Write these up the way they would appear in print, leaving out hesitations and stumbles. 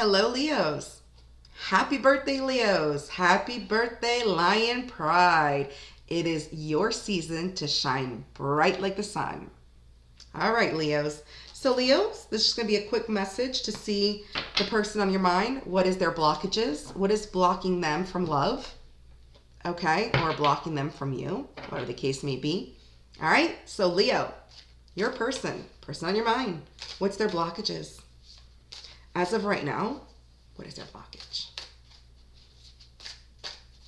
Hello, Leos. Happy birthday, Leos. Happy birthday, Lion Pride. It is your season to shine bright like the sun. All right, Leos. So, Leos, this is going to be a quick message to see the person on your mind. What is their blockages? What is blocking them from love? Okay, or blocking them from you, whatever the case may be. All right, so Leo, your person on your mind. What's their blockages? As of right now, what is their blockage?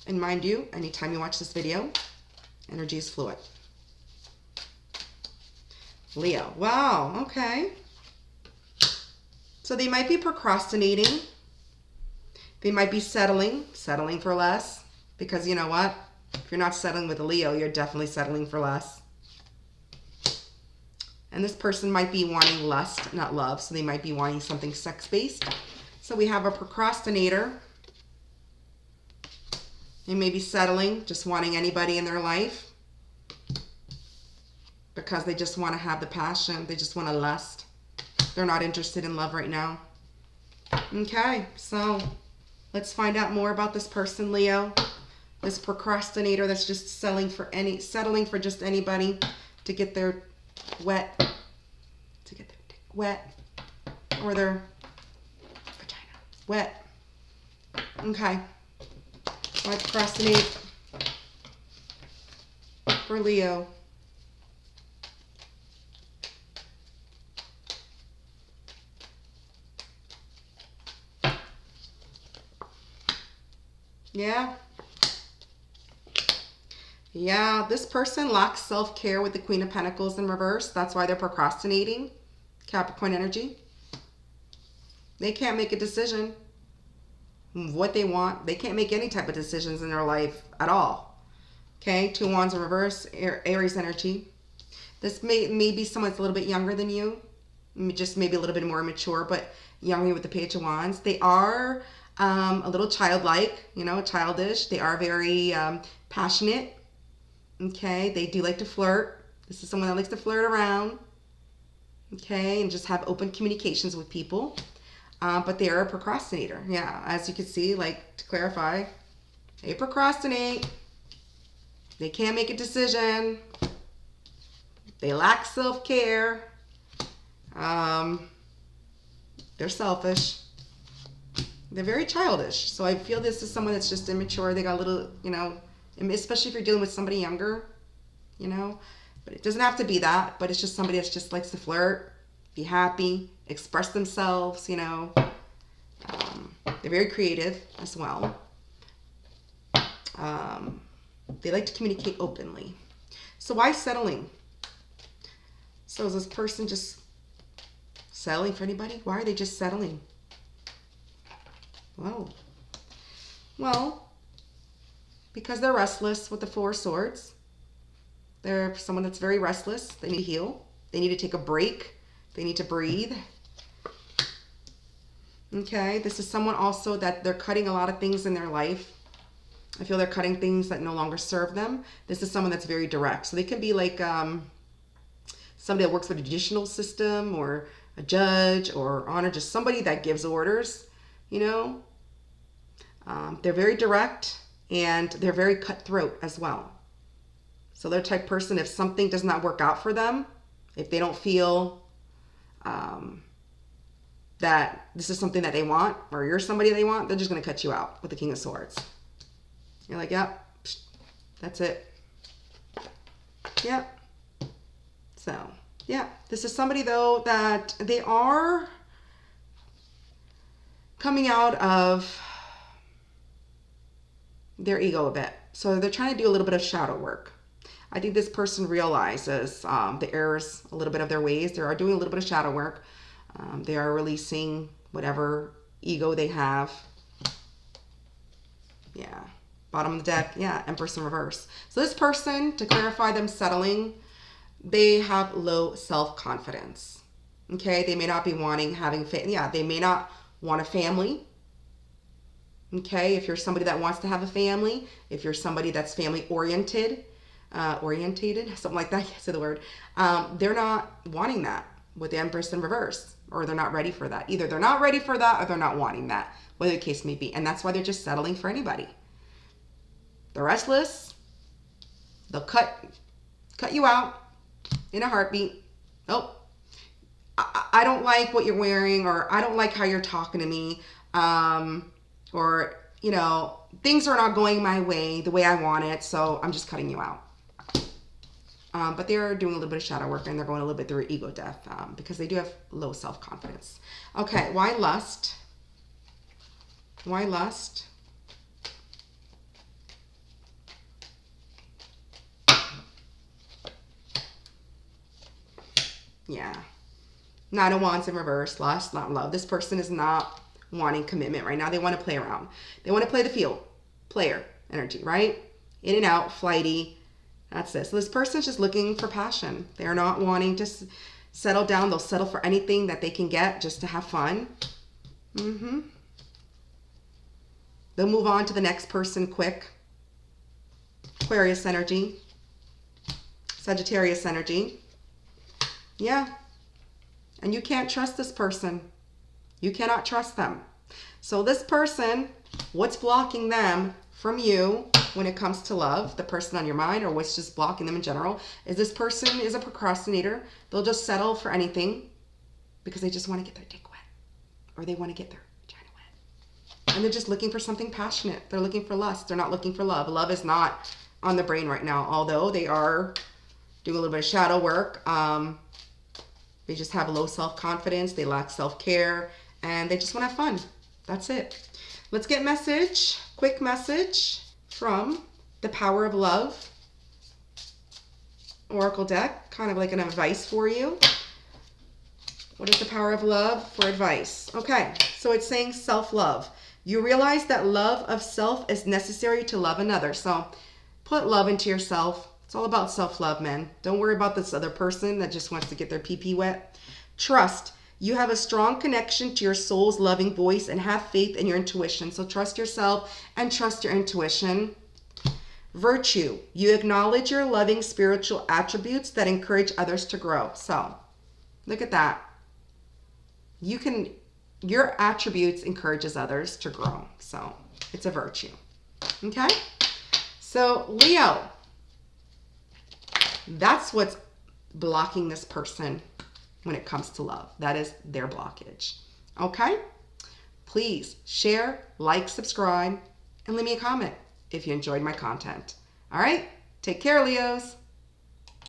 And mind you, anytime you watch this video, energy is fluid. Leo, wow, okay. So they might be procrastinating. They might be settling for less. Because you know what? If you're not settling with a Leo, you're definitely settling for less. And this person might be wanting lust, not love. So they might be wanting something sex-based. So we have a procrastinator. They may be settling, just wanting anybody in their life. Because they just want to have the passion. They just want to lust. They're not interested in love right now. Okay, so let's find out more about this person, Leo. This procrastinator that's just settling for just anybody to get their dick wet, or their vagina wet. Okay. Why procrastinate for Leo? Yeah, this person lacks self-care with the Queen of Pentacles in reverse. That's why they're procrastinating. Capricorn energy. They can't make a decision what they want. They can't make any type of decisions in their life at all. Okay, Two Wands in reverse, Aries energy. This may be someone that's a little bit younger than you. Just maybe a little bit more mature, but younger with the Page of Wands. They are a little childlike, childish. They are very passionate. Okay, they do like to flirt. This is someone that likes to flirt around. Okay, and just have open communications with people. But they are a procrastinator. Yeah, as you can see, like to clarify, they procrastinate. They can't make a decision. They lack self-care. They're selfish. They're very childish. So I feel this is someone that's just immature. They got a little, especially if you're dealing with somebody younger, but it doesn't have to be that, but it's just somebody that just likes to flirt, be happy, express themselves, they're very creative as well. They like to communicate openly. So why settling? So is this person just settling for anybody? Why are they just settling? Whoa. Well, because they're restless with the Four of Swords. They're someone that's very restless. They need to heal. They need to take a break. They need to breathe. Okay, this is someone also that they're cutting a lot of things in their life. I feel they're cutting things that no longer serve them. This is someone that's very direct. So they can be like somebody that works with a judicial system, or a judge, or honor, just somebody that gives orders, They're very direct, and they're very cutthroat as well. So they're the type of person, if something does not work out for them, if they don't feel that this is something that they want, or you're somebody they want, they're just going to cut you out with the King of Swords. You're like, yep, that's it. Yep. So, yeah, this is somebody, though, that they are coming out of their ego a bit. So they're trying to do a little bit of shadow work. I think this person realizes the errors, a little bit of their ways. They are doing a little bit of shadow work. They are releasing whatever ego they have. Yeah. Bottom of the deck. Yeah. Empress in reverse. So this person, to clarify them settling, they have low self-confidence. Okay. They may not be wanting they may not want a family. Okay. If you're somebody that wants to have a family, if you're somebody that's family oriented, something like that, say the word, they're not wanting that. with the Empress in reverse, or they're not ready for that. Either they're not ready for that or they're not wanting that, whatever the case may be. And that's why they're just settling for anybody. They're restless. They'll cut you out in a heartbeat. Oh, I don't like what you're wearing, or I don't like how you're talking to me, or, you know, things are not going my way the way I want it, so I'm just cutting you out. But they're doing a little bit of shadow work, and they're going a little bit through ego death, because they do have low self-confidence. Okay, why lust? Why lust? Yeah. Nine of Wands in reverse. Lust, not love. This person is not wanting commitment right now. They want to play around. They want to play the field. Player energy, right? In and out, flighty. That's this. So this person's just looking for passion. They're not wanting to settle down. They'll settle for anything that they can get just to have fun. They'll move on to the next person quick. Aquarius energy. Sagittarius energy. Yeah. And you can't trust this person. You cannot trust them. So this person, what's blocking them from you when it comes to love, the person on your mind, or what's just blocking them in general, is this person is a procrastinator. They'll just settle for anything because they just want to get their dick wet, or they want to get their vagina wet. And they're just looking for something passionate. They're looking for lust. They're not looking for love. Love is not on the brain right now, although they are doing a little bit of shadow work. They just have low self-confidence. They lack self-care, and they just want to have fun. That's it. Let's get message, quick message from the Power of Love Oracle deck, kind of like an advice for you. What is the Power of Love for advice? Okay, so it's saying self-love. You realize that love of self is necessary to love another. So put love into yourself. It's all about self-love, man. Don't worry about this other person that just wants to get their pee-pee wet. Trust. You have a strong connection to your soul's loving voice, and have faith in your intuition. So trust yourself and trust your intuition. Virtue. You acknowledge your loving spiritual attributes that encourage others to grow. So look at that. Your attributes encourages others to grow. So it's a virtue. Okay? So Leo, that's what's blocking this person when it comes to love. That is their blockage. Okay? Please share, like, subscribe, and leave me a comment if you enjoyed my content. All right? Take care, Leos.